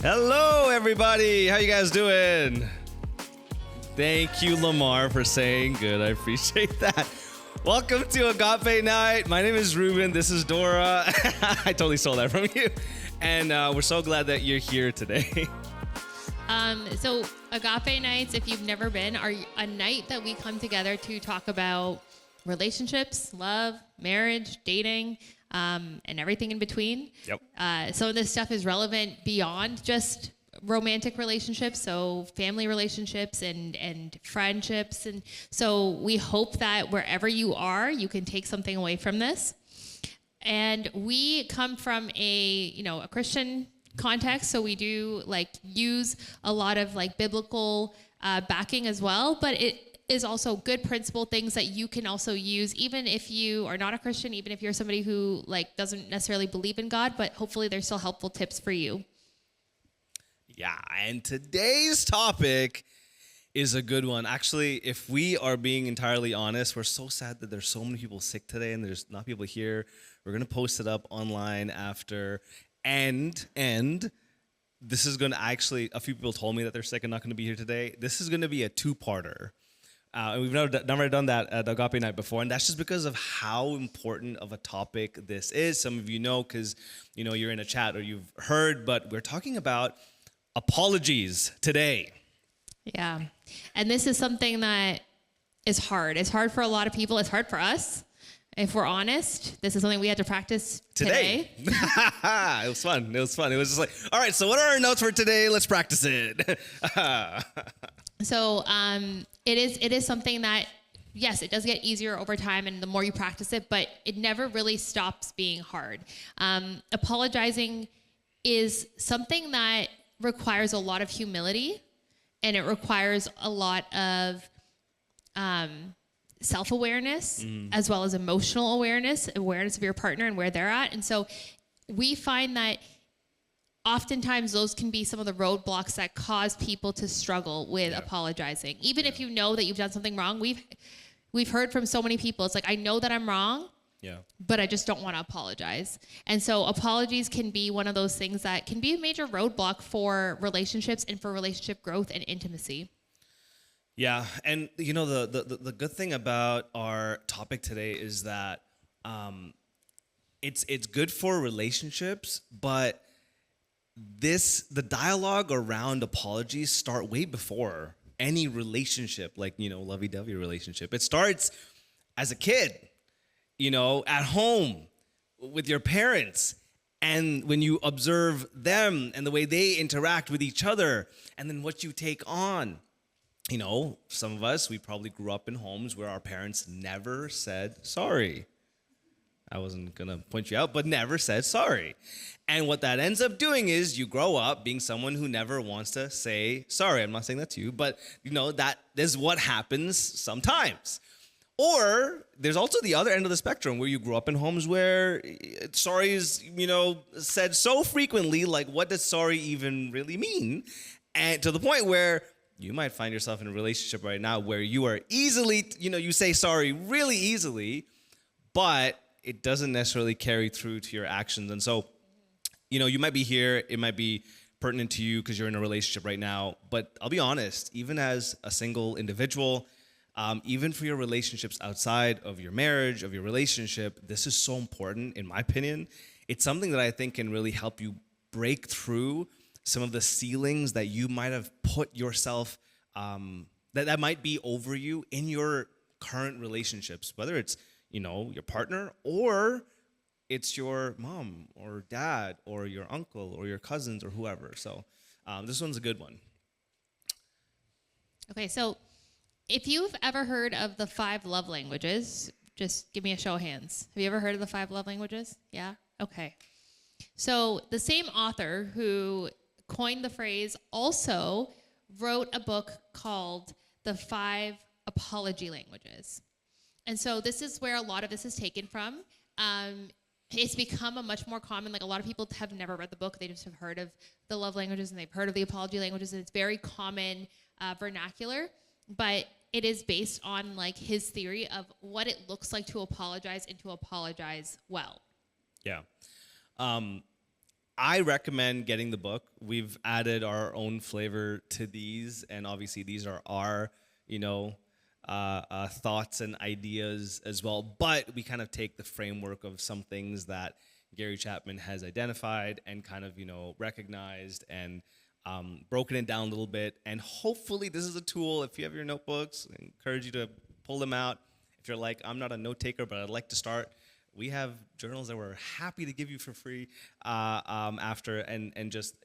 Hello, everybody. How you guys doing? Thank you, Lamar, for saying good. I appreciate that. Welcome to Agape Night. My name is Reuben. This is Dora. I totally stole that from you. And we're so glad that you're here today. So Agape Nights, if you've never been, are a night that we come together to talk about relationships, love, marriage, dating, and everything in between. Yep. Some of this stuff is relevant beyond just romantic relationships, so family relationships and friendships. And so we hope that wherever you are, you can take something away from this. And we come from a Christian context, so we do use a lot of biblical backing as well, but it is also good principle things that you can also use even if you are not a Christian, even if you're somebody who doesn't necessarily believe in God, but hopefully there's still helpful tips for you. Yeah, and today's topic is a good one. Actually, if we are being entirely honest, we're so sad that there's so many people sick today and there's not people here. We're going to post it up online after. And this is going to actually, a few people told me that they're sick and not going to be here today. This is going to be a two-parter. And we've never done that at Agape Night before, and that's just because of how important of a topic this is. Some of you know because, you're in a chat or you've heard, but we're talking about apologies today. Yeah, and this is something that is hard. It's hard for a lot of people. It's hard for us. If we're honest, this is something we had to practice today. It was fun. It was just like, all right, so what are our notes for today? Let's practice it. So it is something that, yes, it does get easier over time and the more you practice it, but it never really stops being hard. Apologizing is something that requires a lot of humility, and it requires a lot of self-awareness as well as emotional awareness of your partner and where they're at. And so we find that oftentimes those can be some of the roadblocks that cause people to struggle with apologizing. Even if you know that you've done something wrong, we've heard from so many people, it's like, I know that I'm wrong, but I just don't want to apologize. And so apologies can be one of those things that can be a major roadblock for relationships and for relationship growth and intimacy. Yeah, and the good thing about our topic today is that it's good for relationships, but the dialogue around apologies start way before any relationship, lovey-dovey relationship. It starts as a kid, at home with your parents, and when you observe them and the way they interact with each other, and then what you take on. Some of us, we probably grew up in homes where our parents never said sorry. I wasn't going to point you out, but never said sorry. And what that ends up doing is you grow up being someone who never wants to say sorry. I'm not saying that to you, but that is what happens sometimes. Or there's also the other end of the spectrum where you grew up in homes where sorry is, said so frequently, what does sorry even really mean? And to the point where you might find yourself in a relationship right now where you are easily, you say sorry really easily, but it doesn't necessarily carry through to your actions. And so, you might be here, it might be pertinent to you because you're in a relationship right now, but I'll be honest, even as a single individual, even for your relationships outside of your marriage, of your relationship, this is so important, in my opinion. It's something that I think can really help you break through some of the ceilings that you might have put yourself, that might be over you in your current relationships, whether it's, your partner or it's your mom or dad or your uncle or your cousins or whoever. So this one's a good one. Okay, so if you've ever heard of the 5 love languages, just give me a show of hands. Have you ever heard of the 5 love languages? Yeah? Okay. So the same author who coined the phrase also wrote a book called The 5 Apology Languages. And so this is where a lot of this is taken from. It's become a much more common, a lot of people have never read the book, they just have heard of the love languages and they've heard of the apology languages, and it's very common vernacular, but it is based on his theory of what it looks like to apologize and to apologize well. Yeah. I recommend getting the book. We've added our own flavor to these, and obviously these are our, you know, thoughts and ideas as well. But we kind of take the framework of some things that Gary Chapman has identified and kind of, recognized and broken it down a little bit. And hopefully this is a tool. If you have your notebooks, I encourage you to pull them out. If you're like, I'm not a note taker, but I'd like to start, we have journals that we're happy to give you for free after, and just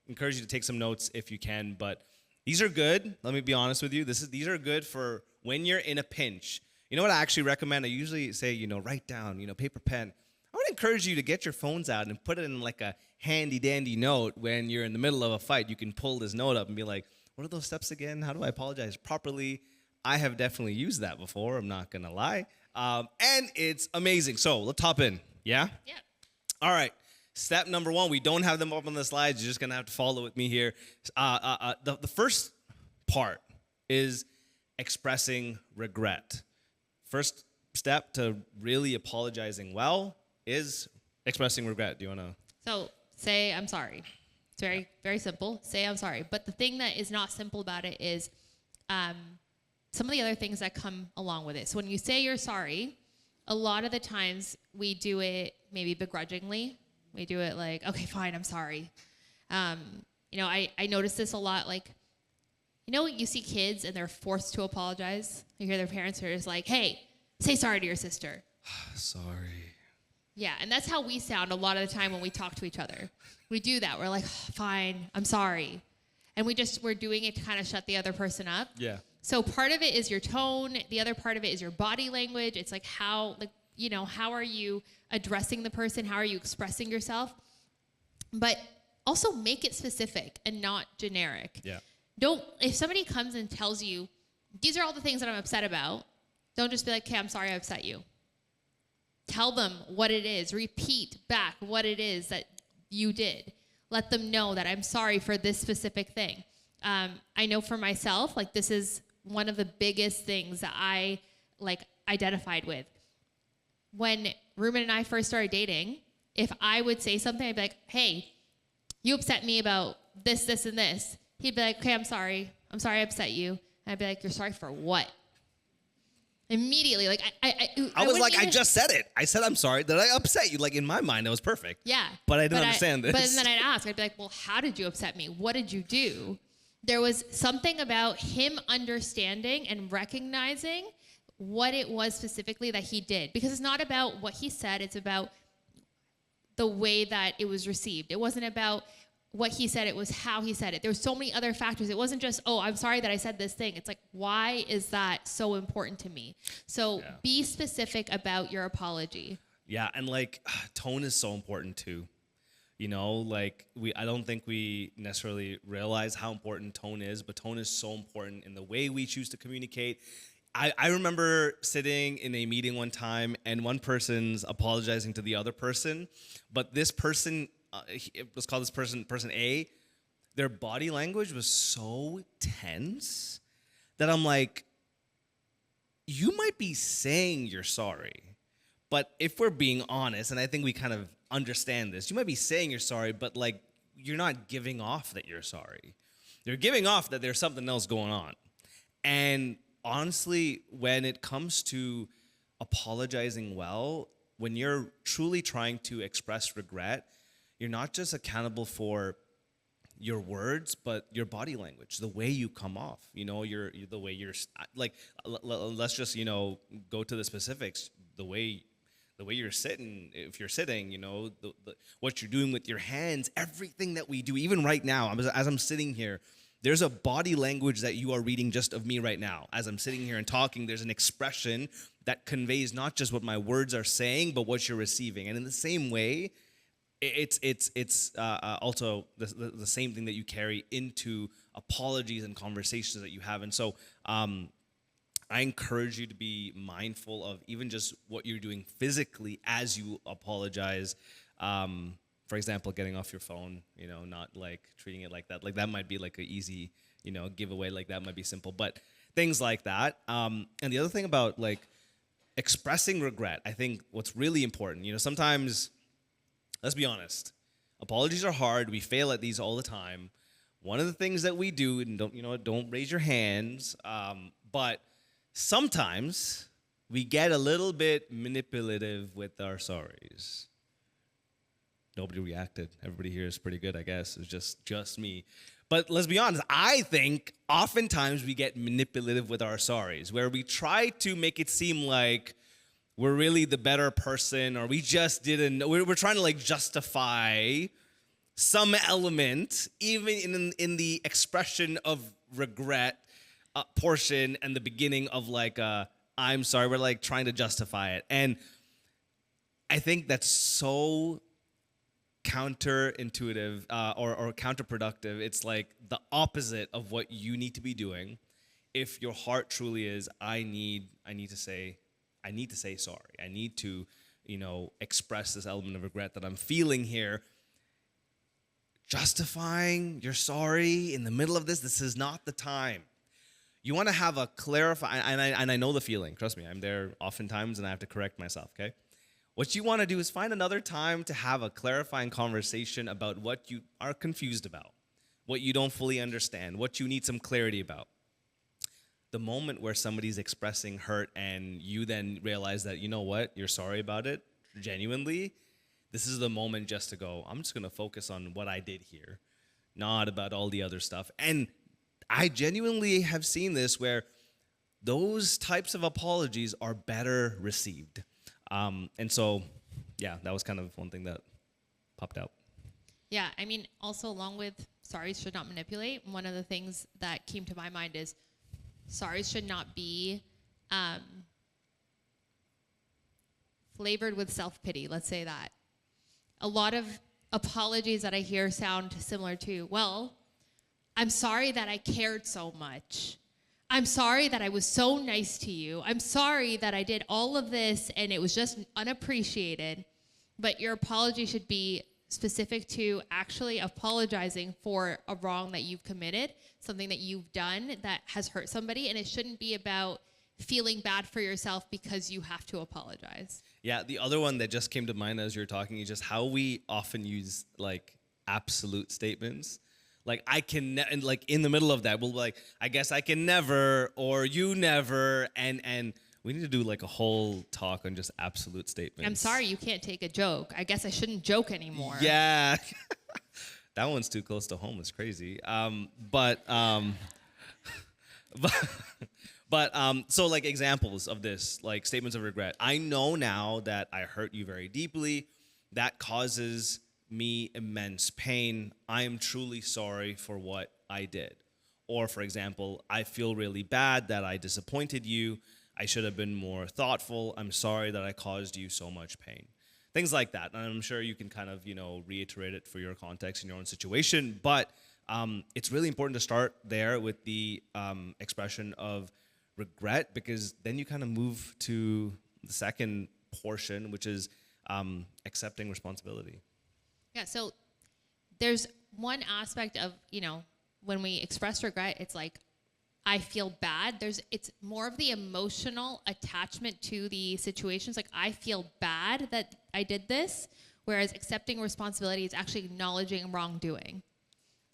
encourage you to take some notes if you can. But these are good. Let me be honest with you. These are good for when you're in a pinch. You know what I actually recommend? I usually say write down paper pen. I would encourage you to get your phones out and put it in like a handy dandy note when you're in the middle of a fight. You can pull this note up and be like, what are those steps again? How do I apologize properly? I have definitely used that before. I'm not gonna lie. And it's amazing. So let's hop in. Yeah? Yeah. All right. Step number 1. We don't have them up on the slides. You're just going to have to follow with me here. The first part is expressing regret. First step to really apologizing well is expressing regret. Do you want to? So say, I'm sorry. It's very, very simple. Say, I'm sorry. But the thing that is not simple about it is some of the other things that come along with it. So when you say you're sorry, a lot of the times we do it maybe begrudgingly. We do it like, okay, fine, I'm sorry. I notice this a lot. Like, you see kids and they're forced to apologize. You hear their parents are just like, hey, say sorry to your sister. Sorry. Yeah, and that's how we sound a lot of the time when we talk to each other. We do that. We're like, fine, I'm sorry. And we're doing it to kind of shut the other person up. Yeah. So part of it is your tone. The other part of it is your body language. It's like how are you addressing the person? How are you expressing yourself? But also make it specific and not generic. Yeah. If somebody comes and tells you, these are all the things that I'm upset about, don't just be like, okay, I'm sorry I upset you. Tell them what it is. Repeat back what it is that you did. Let them know that I'm sorry for this specific thing. I know for myself, like this is one of the biggest things that I identified with. When Reuben and I first started dating, if I would say something, I'd be like, hey, you upset me about this, this, and this. He'd be like, okay, I'm sorry. I'm sorry I upset you. And I'd be like, you're sorry for what? Immediately, like I was like, I just said it. I said, I'm sorry. Did I upset you? Like in my mind, it was perfect. Yeah. But I didn't understand this. But then I'd ask, I'd be like, well, how did you upset me? What did you do? There was something about him understanding and recognizing what it was specifically that he did. Because it's not about what he said, it's about the way that it was received. It wasn't about what he said, it was how he said it. There were so many other factors. It wasn't just, oh, I'm sorry that I said this thing. It's like, why is that so important to me? So be specific about your apology. Yeah, and tone is so important too. I don't think we necessarily realize how important tone is, but tone is so important in the way we choose to communicate. I remember sitting in a meeting one time and one person's apologizing to the other person, but this person, let's call this person A, their body language was so tense that I'm like, you might be saying you're sorry, but if we're being honest, and I think we kind of understand this, you might be saying you're sorry, but you're not giving off that you're sorry. You're giving off that there's something else going on. And honestly, when it comes to apologizing well, when you're truly trying to express regret, you're not just accountable for your words, but your body language, the way you come off, the way you're let's just, go to the specifics, the way you're sitting, if you're sitting, what you're doing with your hands, everything that we do, even right now, as I'm sitting here, there's a body language that you are reading just of me right now. As I'm sitting here and talking, there's an expression that conveys not just what my words are saying, but what you're receiving. And in the same way, it's also the same thing that you carry into apologies and conversations that you have. And so I encourage you to be mindful of even just what you're doing physically as you apologize. For example, getting off your phone, not treating it like that. That might be an easy, giveaway. That might be simple, but things like that. And the other thing about expressing regret, I think what's really important, sometimes, let's be honest, Apologies are hard. We fail at these all the time. One of the things that we do, and don't raise your hands, but sometimes we get a little bit manipulative with our sorries. Nobody reacted. Everybody here is pretty good, I guess. It's just me. But let's be honest, I think oftentimes we get manipulative with our sorries, where we try to make it seem like we're really the better person, or we just didn't. We're trying to like justify some element, even in the expression of regret portion and the beginning of like I'm sorry. We're like trying to justify it, and I think that's so counterintuitive or counterproductive. It's like the opposite of what you need to be doing. If your heart truly is, I need to say sorry. I need to, express this element of regret that I'm feeling here. Justifying your sorry in the middle of this is not the time. You want to have a clarify, and I know the feeling. Trust me, I'm there oftentimes, and I have to correct myself. Okay. What you want to do is find another time to have a clarifying conversation about what you are confused about, what you don't fully understand, what you need some clarity about. The moment where somebody's expressing hurt and you then realize that, you know what, you're sorry about it, genuinely, this is the moment just to go, I'm just going to focus on what I did here, not about all the other stuff. And I genuinely have seen this where those types of apologies are better received. And so, yeah, that was kind of one thing that popped out. Yeah, I mean, also along with sorries should not manipulate, one of the things that came to my mind is sorries should not be flavored with self-pity, let's say that. A lot of apologies that I hear sound similar to, well, I'm sorry that I cared so much. I'm sorry that I was so nice to you. I'm sorry that I did all of this and it was just unappreciated. But your apology should be specific to actually apologizing for a wrong that you've committed, something that you've done that has hurt somebody, and it shouldn't be about feeling bad for yourself because you have to apologize. Yeah, the other one that just came to mind as you're talking is just how we often use like absolute statements. Like I can, and like in the middle of that, we'll be like, I guess I can never, or you never, and we need to do like a whole talk on just absolute statements. I'm sorry you can't take a joke. I guess I shouldn't joke anymore. Yeah, that one's too close to home. It's crazy. But so like examples of this, like statements of regret. I know now that I hurt you very deeply. That causes me immense pain. I am truly sorry for what I did. Or for example, I feel really bad that I disappointed you. I should have been more thoughtful. I'm sorry that I caused you so much pain. Things like that. And I'm sure you can kind of, reiterate it for your context in your own situation. But it's really important to start there with the expression of regret, because then you kind of move to the second portion, which is accepting responsibility. Yeah, so there's one aspect of, when we express regret, it's like, I feel bad. It's more of the emotional attachment to the situations. Like, I feel bad that I did this, whereas accepting responsibility is actually acknowledging wrongdoing.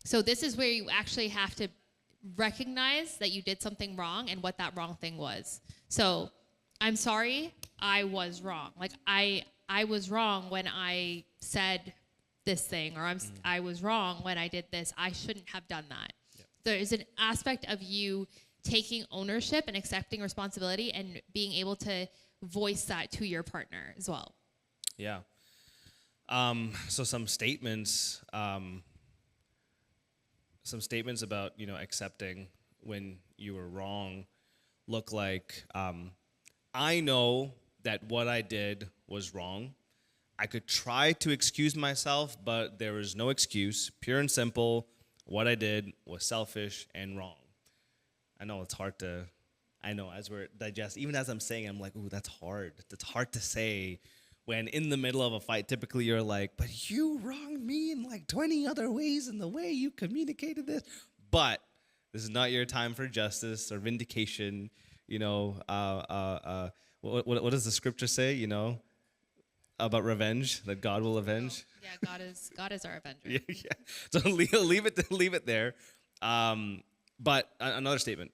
So this is where you actually have to recognize that you did something wrong and what that wrong thing was. So I'm sorry, I was wrong. Like, I was wrong when I said this thing, or I was wrong when I did this. I shouldn't have done that. Yep. There is an aspect of you taking ownership and accepting responsibility and being able to voice that to your partner as well. Yeah. So some statements about, accepting when you were wrong look like, I know that what I did was wrong. I could try to excuse myself, but there is no excuse. Pure and simple, what I did was selfish and wrong. I know it's hard to, as we're even as I'm saying, I'm like, ooh, that's hard. That's hard to say when in the middle of a fight, typically you're like, but you wronged me in like 20 other ways in the way you communicated this. But this is not your time for justice or vindication. What does the scripture say, about revenge, that God will avenge. Yeah, God is our avenger. Yeah. So leave it there. But another statement,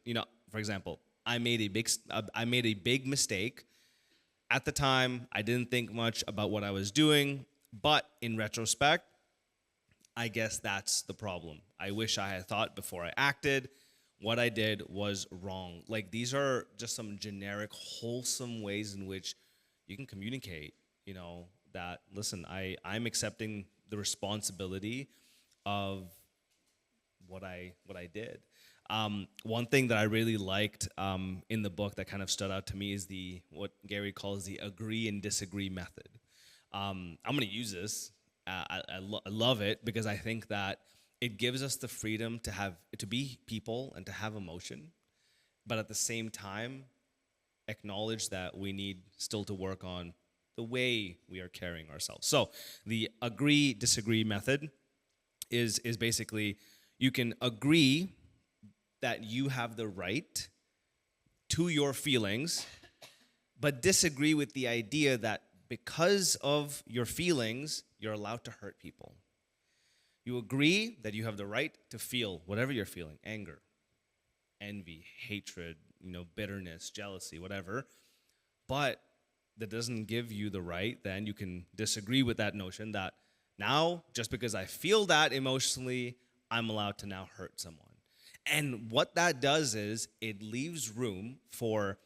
for example, I made a big mistake. At the time, I didn't think much about what I was doing, but in retrospect, I guess that's the problem. I wish I had thought before I acted. What I did was wrong. Like, these are just some generic, wholesome ways in which you can communicate, that, listen, I'm accepting the responsibility of what I did. One thing that I really liked in the book that kind of stood out to me is what Gary calls the agree and disagree method. I'm going to use this. I love it because I think that it gives us the freedom to be people and to have emotion, but at the same time, acknowledge that we need still to work on the way we are carrying ourselves. So the agree disagree method is basically, you can agree that you have the right to your feelings, but disagree with the idea that because of your feelings, you're allowed to hurt people. You agree that you have the right to feel whatever you're feeling: anger, envy, hatred, bitterness, jealousy, whatever. But that doesn't give you the right, then you can disagree with that notion that now, just because I feel that emotionally, I'm allowed to now hurt someone. And what that does is it leaves room for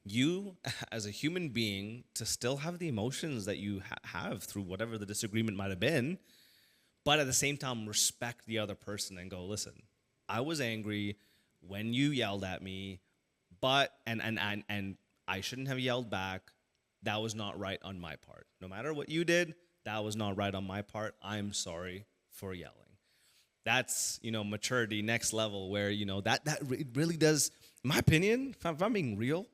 you as a human being to still have the emotions that you have through whatever the disagreement might have been, but at the same time respect the other person and go, listen, I was angry when you yelled at me, but and I shouldn't have yelled back. That was not right on my part. No matter what you did, that was not right on my part. I'm sorry for yelling. That's, maturity next level, where, that it really does, in my opinion, if I'm being real,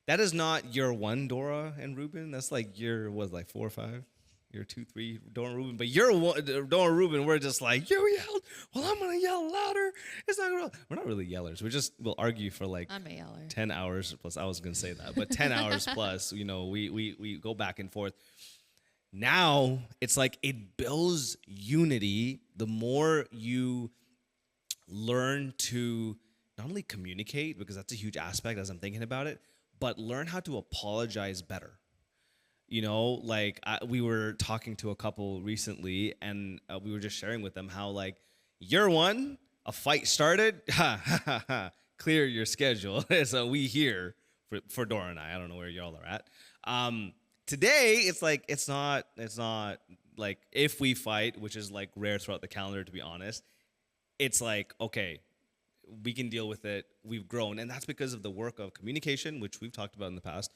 that is not year one Dora and Reuben. That's like year, 4 or 5? Year 2, 3, Dora and Reuben. But year one, Dora and Reuben, we're just like, you yelled, well, I'm going to yell louder. It's not going to, we're not really yellers. We'll argue for like I'm a yeller. 10 hours plus. I was going to say that, but 10 hours plus, we go back and forth. Now it's like it builds unity the more you learn to not only communicate, because that's a huge aspect as I'm thinking about it, but learn how to apologize better. We were talking to a couple recently, and we were just sharing with them how, like, year one, a fight started, clear your schedule. So we here for Dora and I don't know where y'all are at. Today, it's not like if we fight, which is like rare throughout the calendar, to be honest. It's like, okay, we can deal with it. We've grown, and that's because of the work of communication, which we've talked about in the past,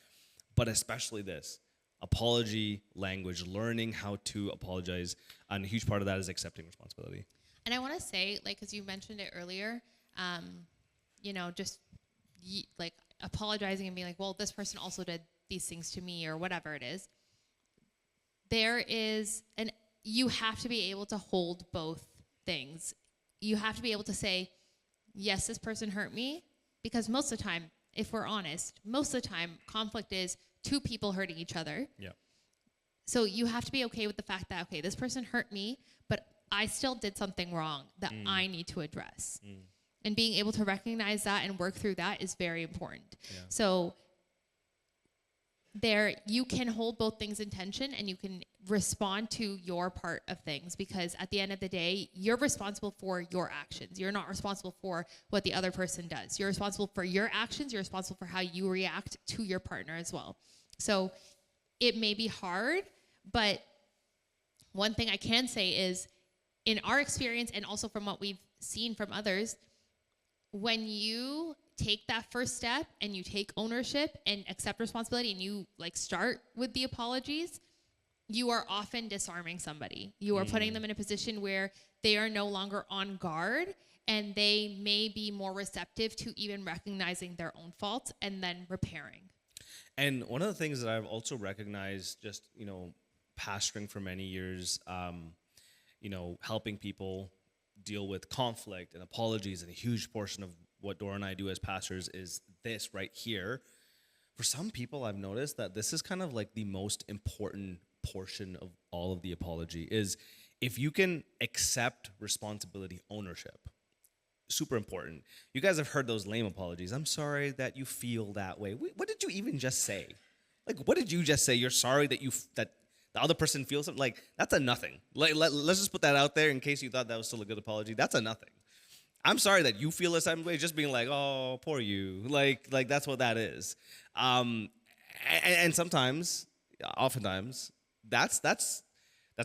but especially this apology language, learning how to apologize, and a huge part of that is accepting responsibility. And I want to say, like, because you mentioned it earlier, like apologizing and being like, well, this person also did these things to me, or whatever it is. You have to be able to hold both things. You have to be able to say, yes, this person hurt me, because most of the time, if we're honest, most of the time conflict is two people hurting each other. Yeah. So you have to be okay with the fact that, okay, this person hurt me, but I still did something wrong that I need to address. And being able to recognize that and work through that is very important. Yeah. So you can hold both things in tension, and you can respond to your part of things, because at the end of the day, you're responsible for your actions. You're not responsible for what the other person does. You're responsible for your actions. You're responsible for how you react to your partner as well. So it may be hard, but one thing I can say is, in our experience, and also from what we've seen from others, when you take that first step and you take ownership and accept responsibility, and you start with the apologies, you are often disarming somebody. You are putting them in a position where they are no longer on guard, and they may be more receptive to even recognizing their own faults and then repairing. And one of the things that I've also recognized, just, pastoring for many years, helping people deal with conflict and apologies, and a huge portion of what Dora and I do as pastors is this right here. for some people, I've noticed that this is kind of like the most important portion of all of the apology is if you can accept responsibility, ownership. Super important. You guys have heard those lame apologies. I'm sorry that you feel that way. What did you even just say? Like, what did you just say? You're sorry that that the other person feels something. Like, that's a nothing. Let's just put that out there in case you thought that was still a good apology. That's a nothing. I'm sorry that you feel a certain way. Just being like, oh, poor you. Like that's what that is. And sometimes, oftentimes, that's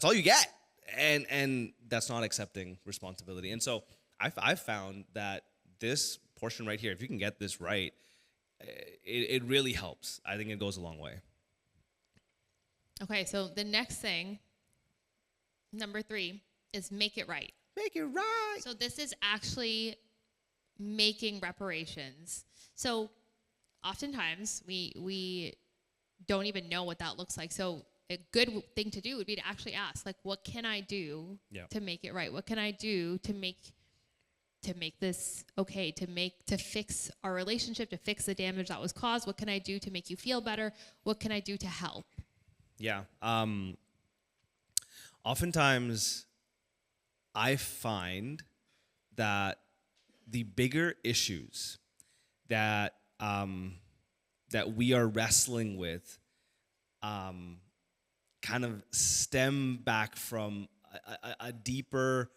all you get, and that's not accepting responsibility. And so I've found that this portion right here, if you can get this right, it really helps. I think it goes a long way. Okay, so the next thing, number 3, is make it right. Make it right. So this is actually making reparations. So oftentimes we don't even know what that looks like. So a good thing to do would be to actually ask, like, what can I do to make it right? What can I do to make this okay, to fix our relationship, to fix the damage that was caused? What can I do to make you feel better? What can I do to help? Yeah. Oftentimes, I find that the bigger issues that we are wrestling with kind of stem back from a deeper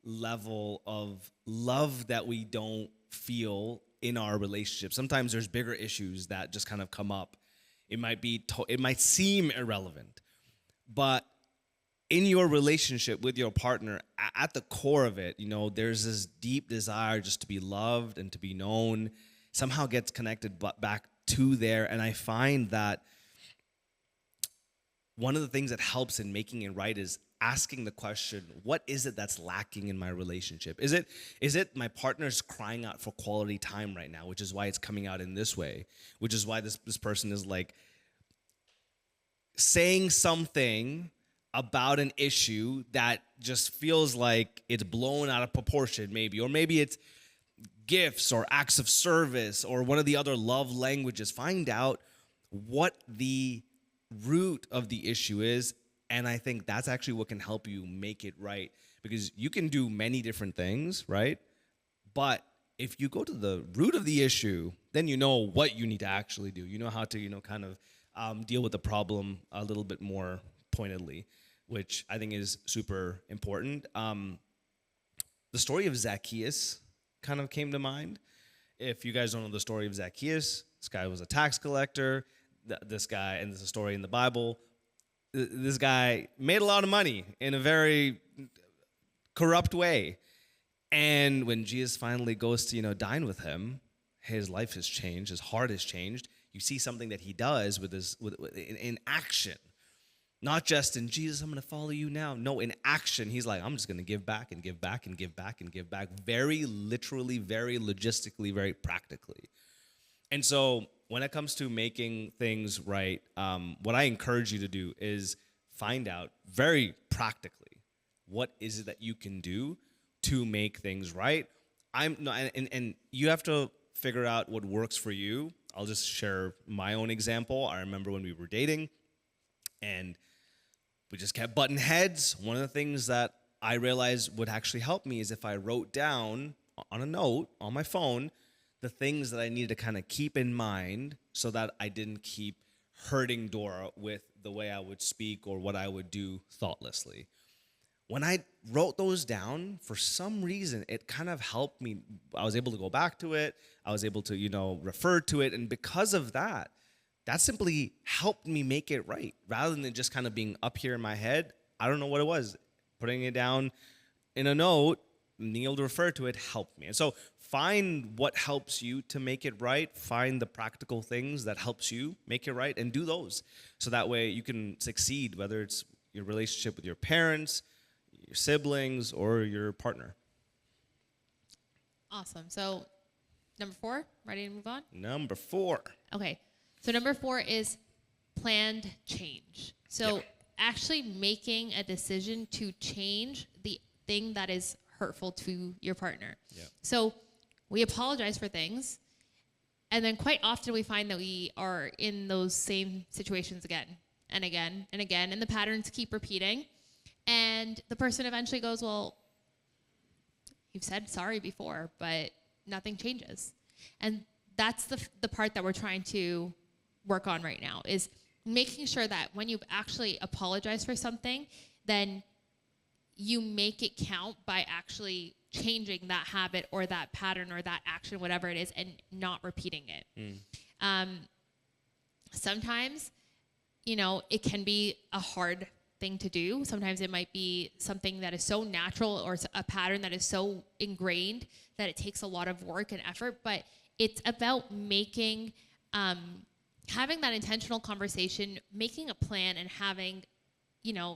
level of love that we don't feel in our relationship. Sometimes there's bigger issues that just kind of come up. It might seem irrelevant, but in your relationship with your partner, at the core of it, there's this deep desire just to be loved and to be known. Somehow gets connected back to there, and I find that one of the things that helps in making it right is asking the question, what is it that's lacking in my relationship? Is it my partner's crying out for quality time right now, which is why it's coming out in this way, which is why this person is like saying something about an issue that just feels like it's blown out of proportion, maybe, or maybe it's gifts or acts of service or one of the other love languages. Find out what the root of the issue is, and I think that's actually what can help you make it right, because you can do many different things, right? But if you go to the root of the issue, then you know what you need to actually do. You know how to, kind of deal with the problem a little bit more pointedly, which I think is super important. The story of Zacchaeus kind of came to mind. If you guys don't know the story of Zacchaeus, this guy was a tax collector. This guy, and there's a story in the Bible, this guy made a lot of money in a very corrupt way. And when Jesus finally goes to, dine with him, his life has changed, his heart has changed. You see something that he does in action. Not just in, Jesus, I'm going to follow you now. No, in action, he's like, I'm just going to give back and give back and give back and give back. Very literally, very logistically, very practically. And so when it comes to making things right, what I encourage you to do is find out very practically what is it that you can do to make things right. And you have to figure out what works for you. I'll just share my own example. I remember when we were dating and we just kept butting heads. One of the things that I realized would actually help me is if I wrote down on a note on my phone the things that I needed to kind of keep in mind so that I didn't keep hurting Dora with the way I would speak or what I would do thoughtlessly. When I wrote those down, for some reason, it kind of helped me. I was able to go back to it. I was able to, refer to it. And because of that, that simply helped me make it right. Rather than just kind of being up here in my head, I don't know what it was. Putting it down in a note, being able to refer to it helped me. And so find what helps you to make it right. Find the practical things that helps you make it right and do those. So that way you can succeed, whether it's your relationship with your parents, your siblings, or your partner. Awesome. So number 4, ready to move on? Number 4. Okay. So number 4 is planned change. So actually making a decision to change the thing that is hurtful to your partner. Yeah. So we apologize for things, And then quite often we find that we are in those same situations again and again and again, and the patterns keep repeating. And the person eventually goes, well, you've said sorry before, but nothing changes. And that's the part that we're trying to work on right now, is making sure that when you've actually apologized for something, then you make it count by actually changing that habit or that pattern or that action, whatever it is, and not repeating it. Sometimes, it can be a hard thing to do. Sometimes it might be something that is so natural or a pattern that is so ingrained that it takes a lot of work and effort, but it's about making, having that intentional conversation, making a plan, and having,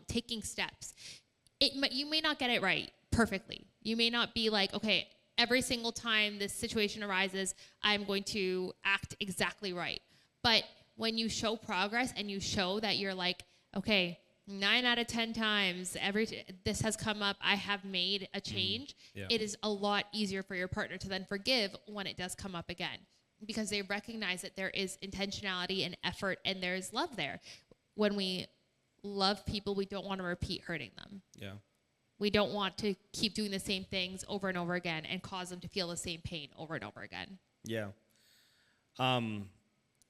taking steps. You may not get it right perfectly. You may not be like, okay, every single time this situation arises, I'm going to act exactly right. But when you show progress and you show that you're like, okay, 9 out of 10 times this has come up, I have made a change, it is a lot easier for your partner to then forgive when it does come up again, because they recognize that there is intentionality and effort and there's love there. When we love people, we don't want to repeat hurting them. Yeah. We don't want to keep doing the same things over and over again and cause them to feel the same pain over and over again. Yeah.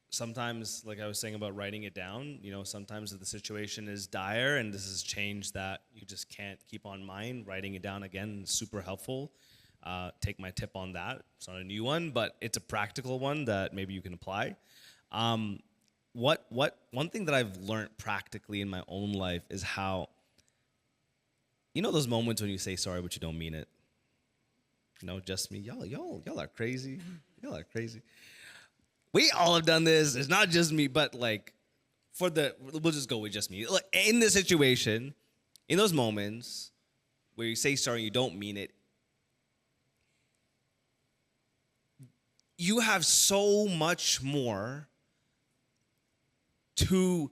Sometimes, like I was saying about writing it down, sometimes if the situation is dire and this is change that you just can't keep on mind, writing it down again is super helpful. Take my tip on that. It's not a new one, but it's a practical one that maybe you can apply. One thing that I've learned practically in my own life is how, those moments when you say sorry but you don't mean it. Just me. Y'all are crazy. Y'all are crazy. We all have done this. It's not just me, but we'll just go with just me. Like, in this situation, in those moments where you say sorry and you don't mean it, you have so much more to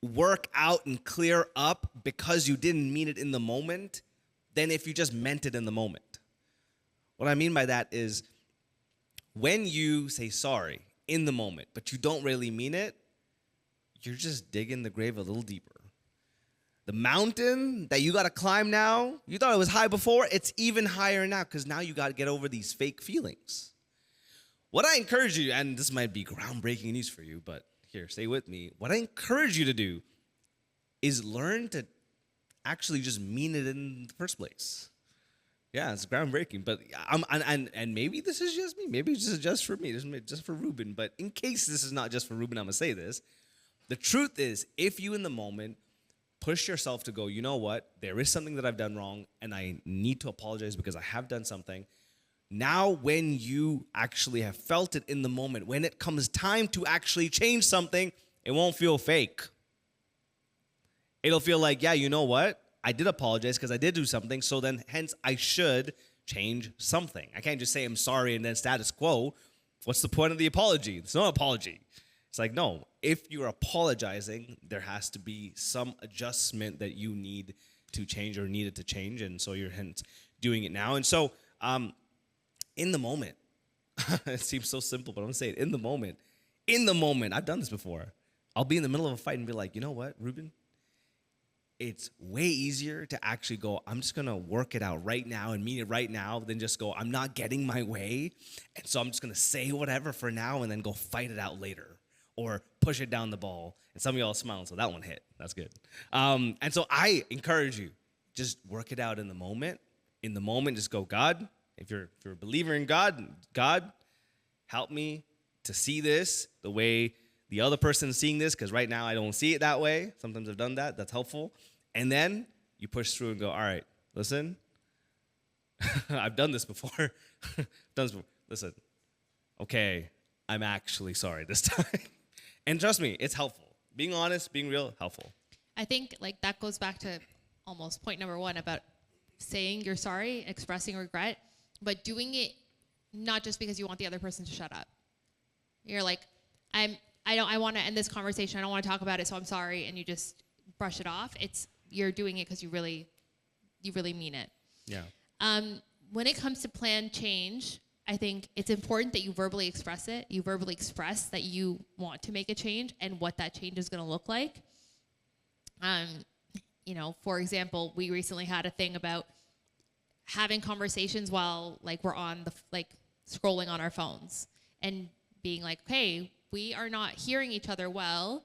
work out and clear up because you didn't mean it in the moment than if you just meant it in the moment. What I mean by that is, when you say sorry in the moment, but you don't really mean it, you're just digging the grave a little deeper. The mountain that you got to climb now, you thought it was high before, it's even higher now, because now you got to get over these fake feelings. What I encourage you, and this might be groundbreaking news for you, but here, stay with me. What I encourage you to do is learn to actually just mean it in the first place. Yeah, it's groundbreaking, but and maybe this is just me. Maybe this is just for me. This is just for Reuben. But in case this is not just for Reuben, I'm gonna say this. The truth is, if you in the moment push yourself to go, you know what? There is something that I've done wrong, and I need to apologize because I have done something. Now, when you actually have felt it in the moment, when it comes time to actually change something, it won't feel fake. It'll feel like, yeah, you know what? I did apologize because I did do something, so then hence I should change something. I can't just say I'm sorry and then status quo. What's the point of the apology? It's no apology. It's like, no, if you're apologizing, there has to be some adjustment that you need to change or needed to change, and so you're hence doing it now. And so in the moment, it seems so simple, but I'm going to say it, in the moment, I've done this before. I'll be in the middle of a fight and be like, you know what, Reuben? It's way easier to actually go, I'm just going to work it out right now and mean it right now than just go, I'm not getting my way, and so I'm just going to say whatever for now and then go fight it out later or push it down the ball. And some of y'all smiled, so that one hit. That's good. And so I encourage you, just work it out in the moment. In the moment, just go, God, if you're a believer in God, God, help me to see this the way the other person's seeing this, because right now I don't see it that way. Sometimes I've done that. That's helpful. And then you push through and go, all right, listen, I've done this before. Listen, okay, I'm actually sorry this time. And trust me, it's helpful. Being honest, being real, helpful. I think that goes back to almost point number 1 about saying you're sorry, expressing regret, but doing it not just because you want the other person to shut up. You're like, I want to end this conversation. I don't want to talk about it, so I'm sorry, and you just brush it off. You're doing it because you really mean it. Yeah. When it comes to plan change, I think it's important that you verbally express it. You verbally express that you want to make a change and what that change is going to look like. For example, we recently had a thing about having conversations while like we're on the scrolling on our phones and being like, okay, we are not hearing each other well.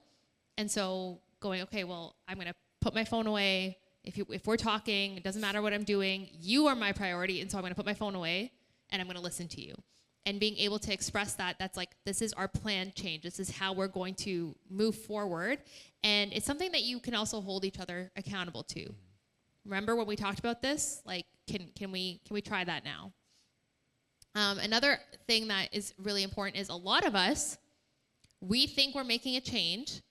And so going, okay, well, I'm going to put my phone away. If we're talking, it doesn't matter what I'm doing. You are my priority. And so I'm going to put my phone away and I'm going to listen to you. And being able to express that's like, this is our plan change. This is how we're going to move forward. And it's something that you can also hold each other accountable to. Remember when we talked about this? Like, can we try that now? Another thing that is really important is a lot of us, we think we're making a change,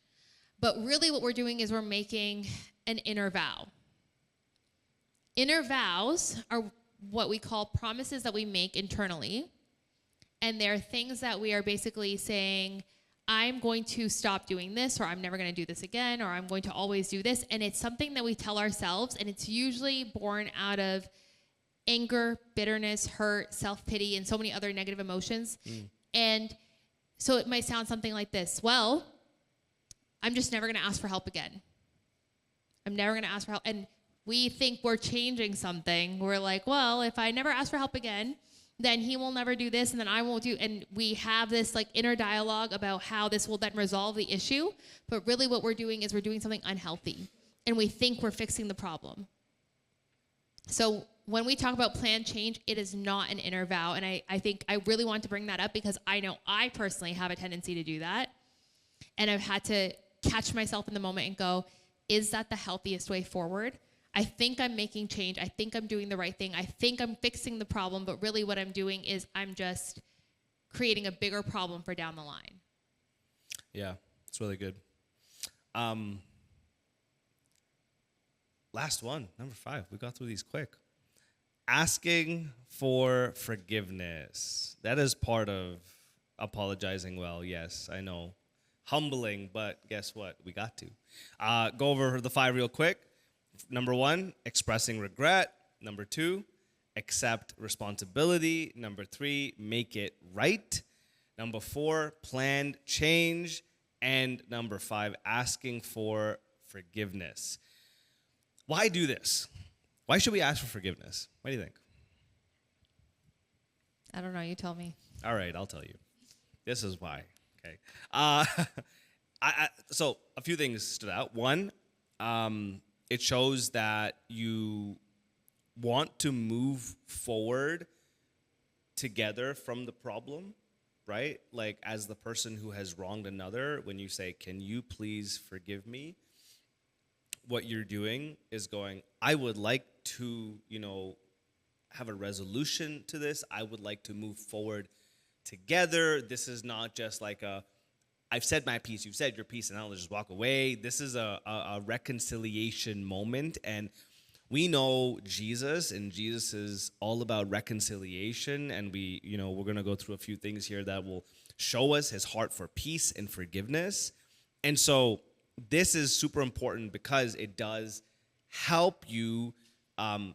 but really what we're doing is we're making an inner vow. Inner vows are what we call promises that we make internally. And they're things that we are basically saying, I'm going to stop doing this, or I'm never going to do this again, or I'm going to always do this. And it's something that we tell ourselves, and it's usually born out of anger, bitterness, hurt, self-pity, and so many other negative emotions. And so it might sound something like this. Well, I'm just never going to ask for help again. I'm never going to ask for help. And we think we're changing something. We're like, well, if I never ask for help again, then he will never do this, and then I won't do. And we have this like inner dialogue about how this will then resolve the issue. But really what we're doing is we're doing something unhealthy. And we think we're fixing the problem. So when we talk about plan change, it is not an inner vow. And I think I really want to bring that up because I know I personally have a tendency to do that. And I've had to catch myself in the moment and go, is that the healthiest way forward? I think I'm making change. I think I'm doing the right thing. I think I'm fixing the problem. But really what I'm doing is I'm just creating a bigger problem for down the line. Yeah, it's really good. Last one, number 5. We got through these quick. Asking for forgiveness. That is part of apologizing well. Yes, I know. Humbling, but guess what? We got to. Go over the 5 real quick. Number 1, expressing regret. Number 2, accept responsibility. Number 3, make it right. Number 4, planned change. And number 5, asking for forgiveness. Why do this? Why should we ask for forgiveness? What do you think? I don't know. You tell me. All right, I'll tell you. This is why. Okay. So a few things stood out. One, it shows that you want to move forward together from the problem, right? Like as the person who has wronged another, when you say, can you please forgive me? What you're doing is going, I would like to, have a resolution to this. I would like to move forward together. This is not just like I've said my piece, you've said your piece, and I'll just walk away. This is a reconciliation moment. And we know Jesus, and Jesus is all about reconciliation. And we're going to go through a few things here that will show us his heart for peace and forgiveness. And so this is super important because it does help you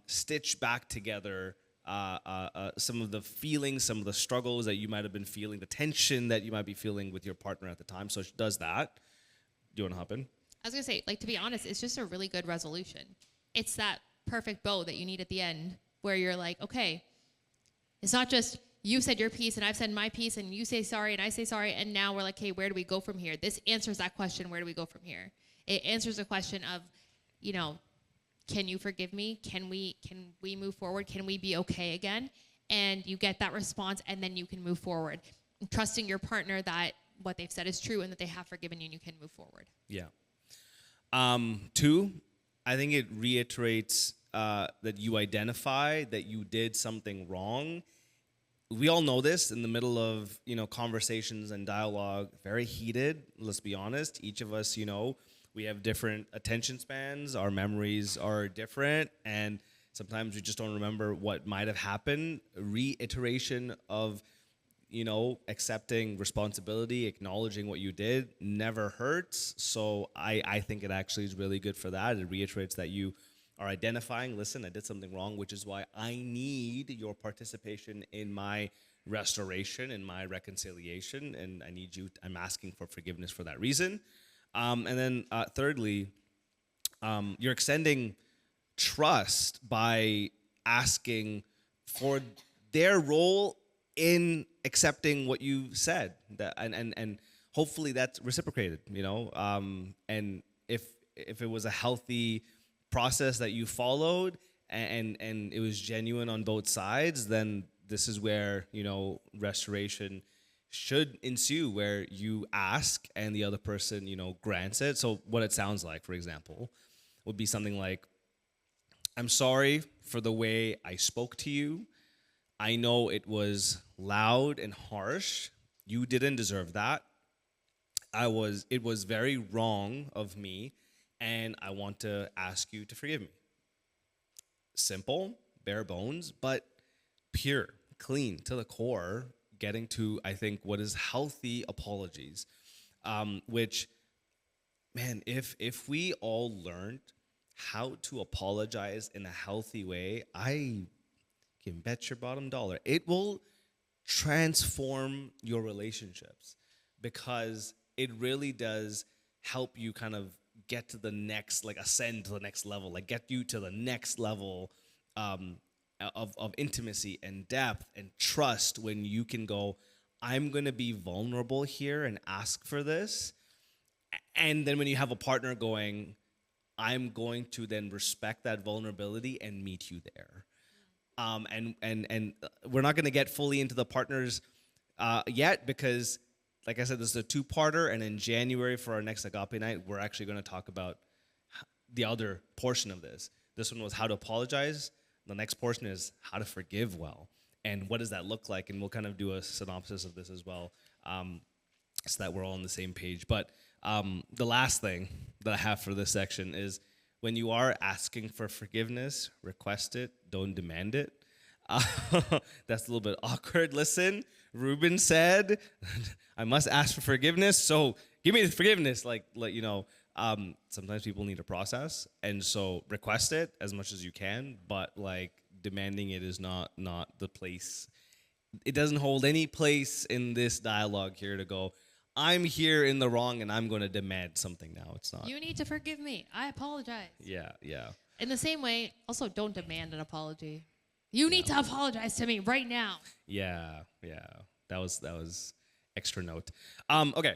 stitch back together some of the feelings, some of the struggles that you might have been feeling, the tension that you might be feeling with your partner at the time. So it does that. Do you want to hop in? I was going to say, to be honest, it's just a really good resolution. It's that perfect bow that you need at the end where you're like, okay, it's not just you said your piece and I've said my piece and you say sorry and I say sorry. And now we're like, hey, where do we go from here? This answers that question. Where do we go from here? It answers the question of, can you forgive me? Can we move forward? Can we be okay again? And you get that response and then you can move forward. Trusting your partner that what they've said is true and that they have forgiven you and you can move forward. Yeah. 2, I think it reiterates that you identify that you did something wrong. We all know this in the middle of, conversations and dialogue, very heated. Let's be honest. Each of us, we have different attention spans. Our memories are different. And sometimes we just don't remember what might have happened. Reiteration of, accepting responsibility, acknowledging what you did never hurts. So I think it actually is really good for that. It reiterates that you are identifying, listen, I did something wrong, which is why I need your participation in my restoration, in my reconciliation, and I'm asking for forgiveness for that reason. And then thirdly, you're extending trust by asking for their role in accepting what you said, and hopefully that's reciprocated, and if it was a healthy process that you followed, and it was genuine on both sides, then this is where restoration should ensue, where you ask and the other person grants it. So what it sounds like, for example, would be something like, I'm sorry for the way I spoke to you. I know it was loud and harsh. You didn't deserve that. It was very wrong of me, and I want to ask you to forgive me. Simple, bare bones, but pure, clean to the core, getting to, I think, what is healthy apologies, which, man, if we all learned how to apologize in a healthy way, I can bet your bottom dollar it will transform your relationships, because it really does help you kind of get to the next, like ascend to the next level, like get you to the next level of intimacy and depth and trust, when you can go, I'm going to be vulnerable here and ask for this. And then when you have a partner going, I'm going to then respect that vulnerability and meet you there. And we're not going to get fully into the partners yet, because, like I said, this is a two-parter, and in January for our next Agape night, we're actually going to talk about the other portion of this. This one was how to apologize. The next portion is how to forgive well, and what does that look like? And we'll kind of do a synopsis of this as well, so that we're all on the same page. But the last thing that I have for this section is, when you are asking for forgiveness, request it, don't demand it. That's a little bit awkward. Listen, Reuben said, I must ask for forgiveness, so give me the forgiveness. Sometimes people need a process, and so request it as much as you can, but demanding it is not the place. It doesn't hold any place in this dialogue here to go, I'm here in the wrong and I'm going to demand something now. It's not. You need to forgive me. I apologize. Yeah. In the same way, also don't demand an apology. You need to apologize to me right now. Yeah. That was extra note. Okay.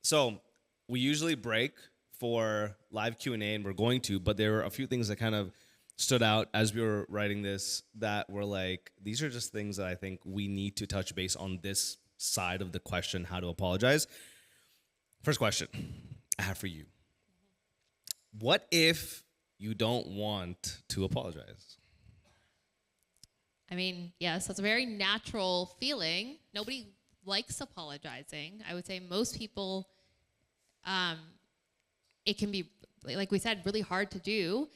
So we usually break for live Q&A, and we're going to, but there were a few things that kind of stood out as we were writing this that were like, these are just things that I think we need to touch base on this side of the question, how to apologize. First question I have for you. What if you don't want to apologize? I mean, yes, that's a very natural feeling. Nobody likes apologizing. I would say most people, it can be, like we said, really hard to do.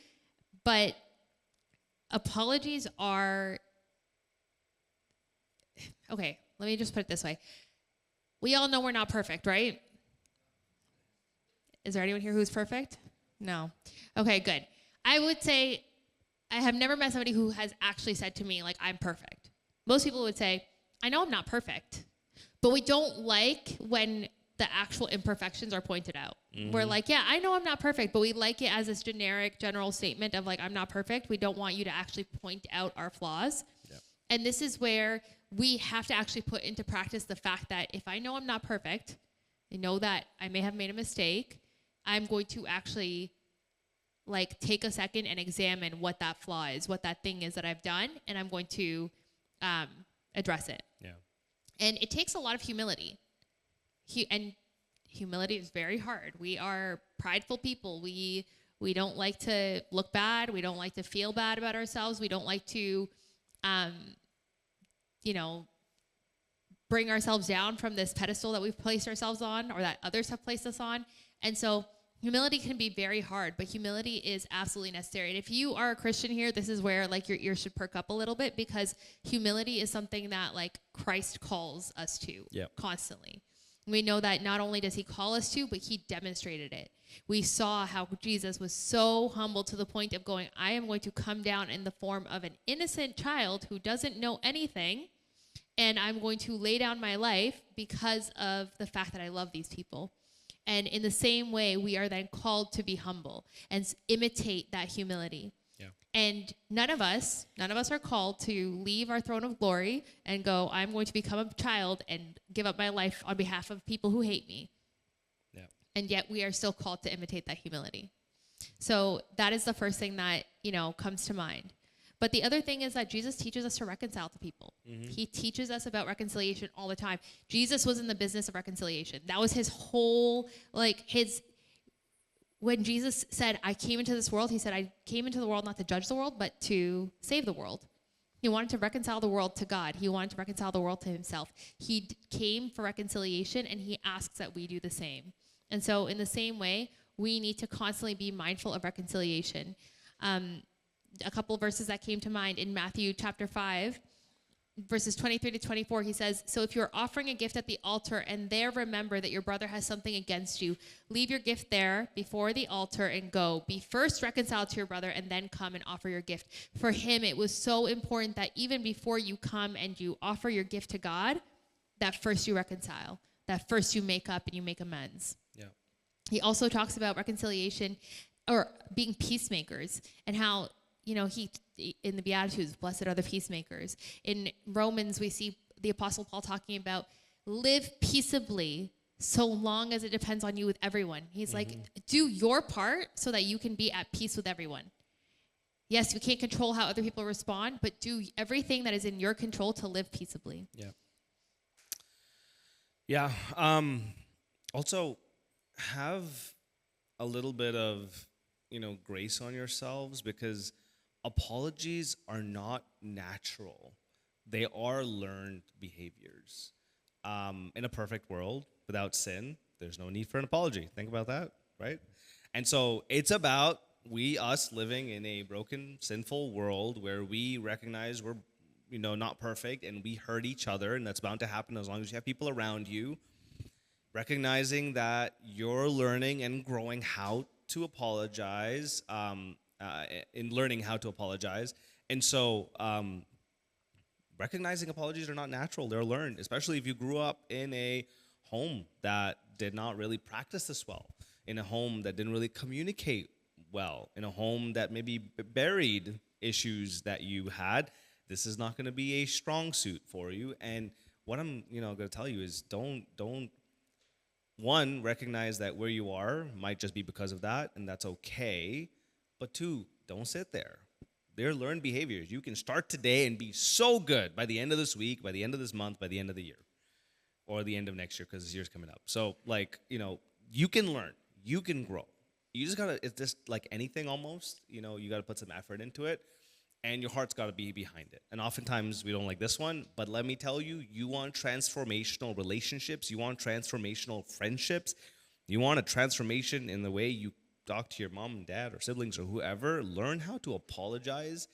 But apologies are, okay, let me just put it this way. We all know we're not perfect, right? Is there anyone here who's perfect? No. Okay, good. I would say I have never met somebody who has actually said to me, I'm perfect. Most people would say, I know I'm not perfect, but we don't like when the actual imperfections are pointed out. Mm-hmm. We're like, yeah, I know I'm not perfect, but we like it as this generic, general statement of I'm not perfect. We don't want you to actually point out our flaws. Yep. And this is where we have to actually put into practice the fact that if I know I'm not perfect, I know that I may have made a mistake, I'm going to actually take a second and examine what that flaw is, what that thing is that I've done, and I'm going to address it. Yeah. And it takes a lot of humility. And humility is very hard. We are prideful people. We don't like to look bad. We don't like to feel bad about ourselves. We don't like to, bring ourselves down from this pedestal that we've placed ourselves on, or that others have placed us on. And so humility can be very hard, but humility is absolutely necessary. And if you are a Christian here, this is where your ears should perk up a little bit, because humility is something that Christ calls us to constantly. We know that not only does he call us to, but he demonstrated it. We saw how Jesus was so humble to the point of going, I am going to come down in the form of an innocent child who doesn't know anything, and I'm going to lay down my life because of the fact that I love these people. And in the same way, we are then called to be humble and imitate that humility. Yeah. And none of us are called to leave our throne of glory and go, I'm going to become a child and give up my life on behalf of people who hate me. Yeah. And yet we are still called to imitate that humility. So that is the first thing that, comes to mind. But the other thing is that Jesus teaches us to reconcile to people. Mm-hmm. He teaches us about reconciliation all the time. Jesus was in the business of reconciliation. That was his whole, when Jesus said, I came into this world, he said, I came into the world not to judge the world, but to save the world. He wanted to reconcile the world to God. He wanted to reconcile the world to himself. He came for reconciliation, and he asks that we do the same. And so in the same way, we need to constantly be mindful of reconciliation. A couple of verses that came to mind in Matthew chapter 5, verses 23 to 24, he says, so if you're offering a gift at the altar and there remember that your brother has something against you, leave your gift there before the altar and go. Be first reconciled to your brother and then come and offer your gift. For him, it was so important that even before you come and you offer your gift to God, that first you reconcile, that first you make up and you make amends. Yeah. He also talks about reconciliation or being peacemakers and how, he in the Beatitudes, blessed are the peacemakers. In Romans, we see the Apostle Paul talking about live peaceably so long as it depends on you with everyone. He's like, do your part so that you can be at peace with everyone. Yes, you can't control how other people respond, but do everything that is in your control to live peaceably. Yeah. Yeah. Also, have a little bit of, grace on yourselves, because apologies are not natural. They are learned behaviors. In a perfect world, without sin, there's no need for an apology. Think about that, right? And so it's about us living in a broken, sinful world where we recognize we're, not perfect, and we hurt each other, and that's bound to happen as long as you have people around you. Recognizing that you're learning and growing how to apologize, in learning how to apologize. And so recognizing apologies are not natural, they're learned, especially if you grew up in a home that did not really practice this well, in a home that didn't really communicate well, in a home that maybe buried issues that you had. This is not going to be a strong suit for you. And what I'm, going to tell you is don't one, recognize that where you are might just be because of that, and that's okay. But two, don't sit there. They're learned behaviors. You can start today and be so good by the end of this week, by the end of this month, by the end of the year, or the end of next year, because this year's coming up. So, you can learn. You can grow. You just gotta, it's just like anything almost, you gotta put some effort into it, and your heart's gotta be behind it. And oftentimes we don't like this one, but let me tell you, you want transformational relationships, you want transformational friendships, you want a transformation in the way you talk to your mom and dad or siblings or whoever, learn how to apologize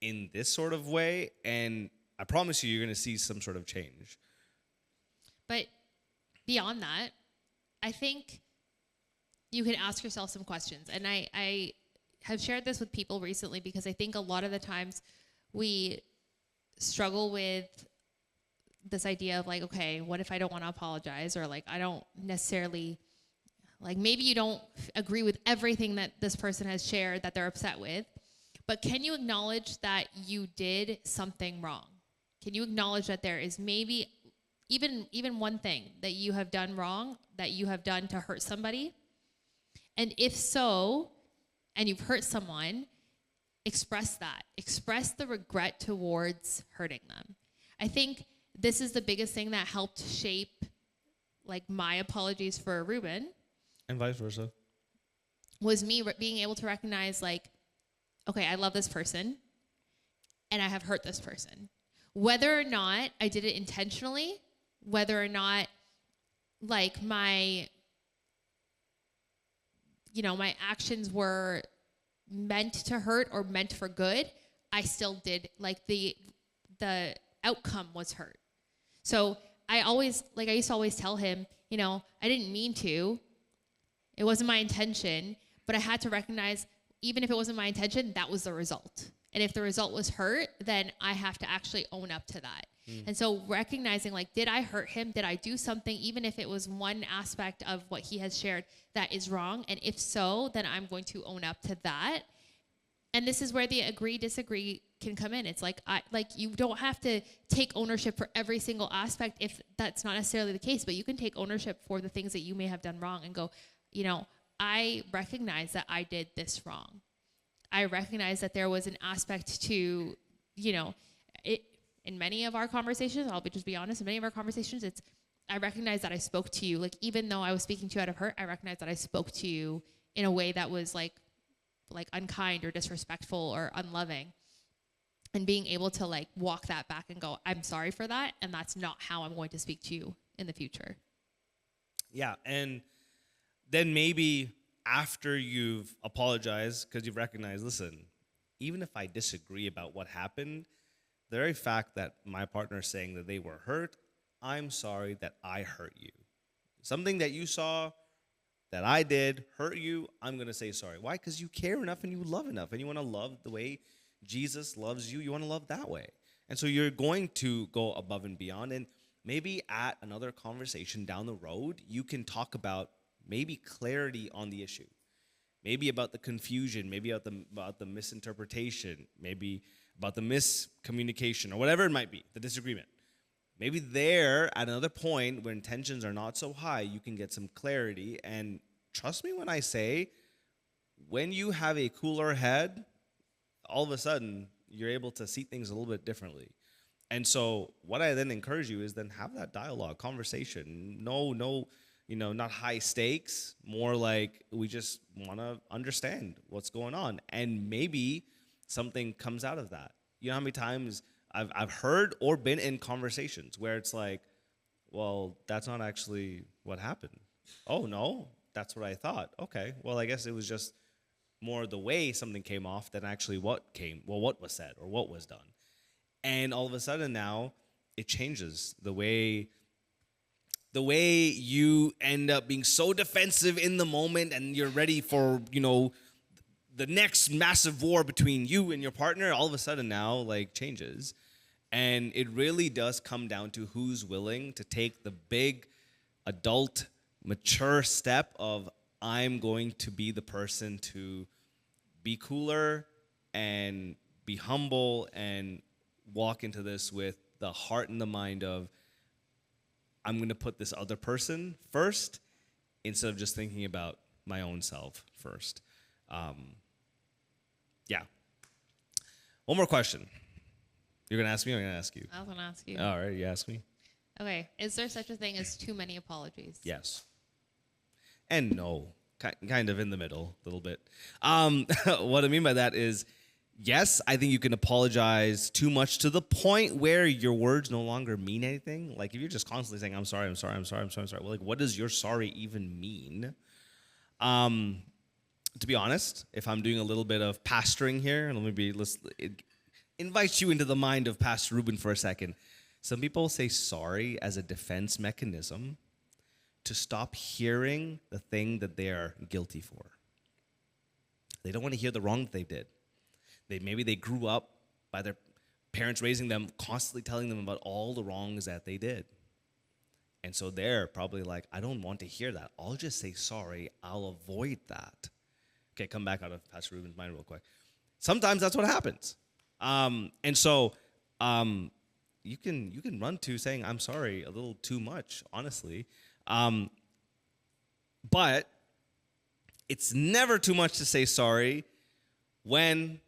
in this sort of way, and I promise you're gonna see some sort of change. But beyond that, I think you can ask yourself some questions. And I have shared this with people recently because I think a lot of the times we struggle with this idea of okay, what if I don't want to apologize? Or I don't necessarily, maybe you don't agree with everything that this person has shared that they're upset with, but can you acknowledge that you did something wrong? Can you acknowledge that there is maybe even one thing that you have done wrong, that you have done to hurt somebody? And if so, and you've hurt someone, express that. Express the regret towards hurting them. I think this is the biggest thing that helped shape my apologies for Reuben. And vice versa. Was me being able to recognize okay, I love this person and I have hurt this person. Whether or not I did it intentionally, whether or not my my actions were meant to hurt or meant for good, I still did, the outcome was hurt. So I used to always tell him, I didn't mean to. It wasn't my intention, but I had to recognize, even if it wasn't my intention, that was the result. And if the result was hurt, then I have to actually own up to that. And so recognizing, like, did I hurt him? Did I do something, even if it was one aspect of what he has shared that is wrong? And if so, then I'm going to own up to that. And this is where the agree, disagree can come in. It's like, you don't have to take ownership for every single aspect if that's not necessarily the case, but you can take ownership for the things that you may have done wrong and go, I recognize that I did this wrong. I recognize that there was an aspect to, it. In many of our conversations, I'll just be honest, in many of our conversations, I recognize that I spoke to you. Like, even though I was speaking to you out of hurt, I recognize that I spoke to you in a way that was like unkind or disrespectful or unloving. And being able to like walk that back and go, I'm sorry for that. And that's not how I'm going to speak to you in the future. Yeah. And then maybe after you've apologized, because you've recognized, listen, even if I disagree about what happened, the very fact that my partner is saying that they were hurt, I'm sorry that I hurt you. Something that you saw that I did hurt you, I'm going to say sorry. Why? Because you care enough and you love enough, and you want to love the way Jesus loves you. You want to love that way. And so you're going to go above and beyond. And maybe at another conversation down the road, you can talk about maybe clarity on the issue. Maybe about the confusion, maybe about the misinterpretation, maybe about the miscommunication, or whatever it might be, the disagreement. Maybe there, at another point when tensions are not so high, you can get some clarity. And trust me when I say, when you have a cooler head, all of a sudden, you're able to see things a little bit differently. And so what I then encourage you is then have that dialogue, conversation. No, not high stakes, more like we just want to understand what's going on. And maybe something comes out of that. You know how many times I've heard or been in conversations where it's like, well, that's not actually what happened. Oh, no, that's what I thought. Okay, well, I guess it was just more the way something came off than actually what was said or what was done. And all of a sudden now it changes the way you end up being so defensive in the moment, and you're ready for, the next massive war between you and your partner, all of a sudden now like changes. And it really does come down to who's willing to take the big adult mature step of, I'm going to be the person to be cooler and be humble and walk into this with the heart and the mind of, I'm going to put this other person first instead of just thinking about my own self first. Yeah. One more question. You're going to ask me or I'm going to ask you? I was going to ask you. All right, you ask me. Okay. Is there such a thing as too many apologies? Yes. And no. Kind of in the middle, a little bit. What I mean by that is, yes, I think you can apologize too much to the point where your words no longer mean anything. Like if you're just constantly saying, I'm sorry. Well, like, what does your sorry even mean? To be honest, if I'm doing a little bit of pastoring here, and let's invite you into the mind of Pastor Reuben for a second. Some people say sorry as a defense mechanism to stop hearing the thing that they are guilty for. They don't want to hear the wrong that they did. Maybe they grew up by their parents raising them, constantly telling them about all the wrongs that they did. And so they're probably like, I don't want to hear that. I'll just say sorry. I'll avoid that. Okay, come back out of Pastor Reuben's mind real quick. Sometimes that's what happens. And so you can run to saying, I'm sorry, a little too much, honestly. But it's never too much to say sorry when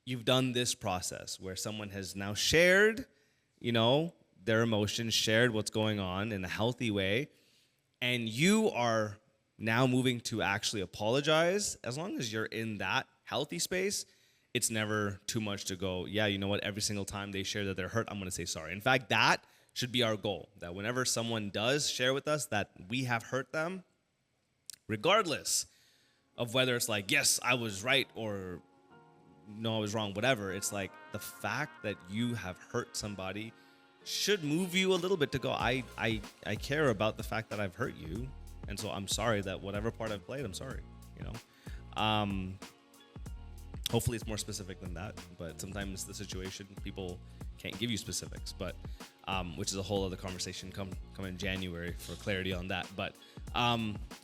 you've done this process where someone has now shared, their emotions, shared what's going on in a healthy way, and you are now moving to actually apologize. As long as you're in that healthy space, it's never too much to go, yeah, you know what, every single time they share that they're hurt, I'm going to say sorry. In fact, that should be our goal, that whenever someone does share with us that we have hurt them, regardless of whether it's like, yes, I was right, or no, I was wrong, whatever, it's like the fact that you have hurt somebody should move you a little bit to go, I care about the fact that I've hurt you, and so I'm sorry that whatever part I've played, I'm sorry, you know. Hopefully it's more specific than that, but sometimes the situation, people can't give you specifics, but which is a whole other conversation come in January for clarity on that. But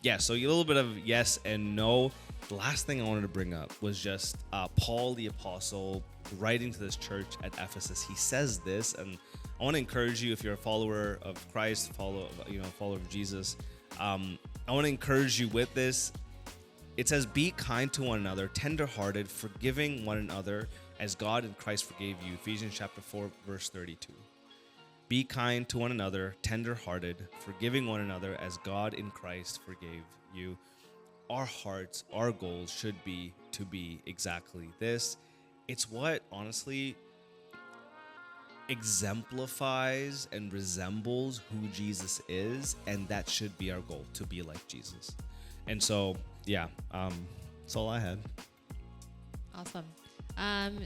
yeah, so a little bit of yes and no. The last thing I wanted to bring up was just Paul the Apostle writing to this church at Ephesus. He says this, and I want to encourage you, if you're a follower of Christ, follower of Jesus, I want to encourage you with this. It says, be kind to one another, tender-hearted, forgiving one another as God in Christ forgave you. Ephesians chapter 4, verse 32. Be kind to one another, tender-hearted, forgiving one another as God in Christ forgave you. Our hearts, our goals should be to be exactly this. It's what, honestly, exemplifies and resembles who Jesus is, and that should be our goal, to be like Jesus. And so, yeah, that's all I had. Awesome.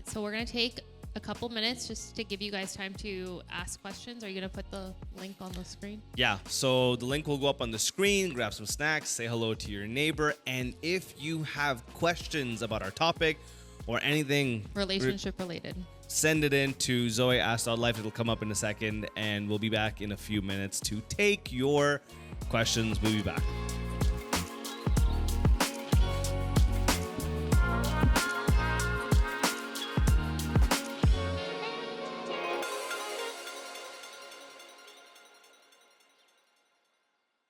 So we're going to take a couple minutes just to give you guys time to ask questions. Are you going to put the link on the screen? Yeah, so the link will go up on the screen. Grab some snacks, say hello to your neighbor, and if you have questions about our topic or anything Relationship related, send it in to zoeask.life. It'll come up in a second, and we'll be back in a few minutes to take your questions. We'll be back.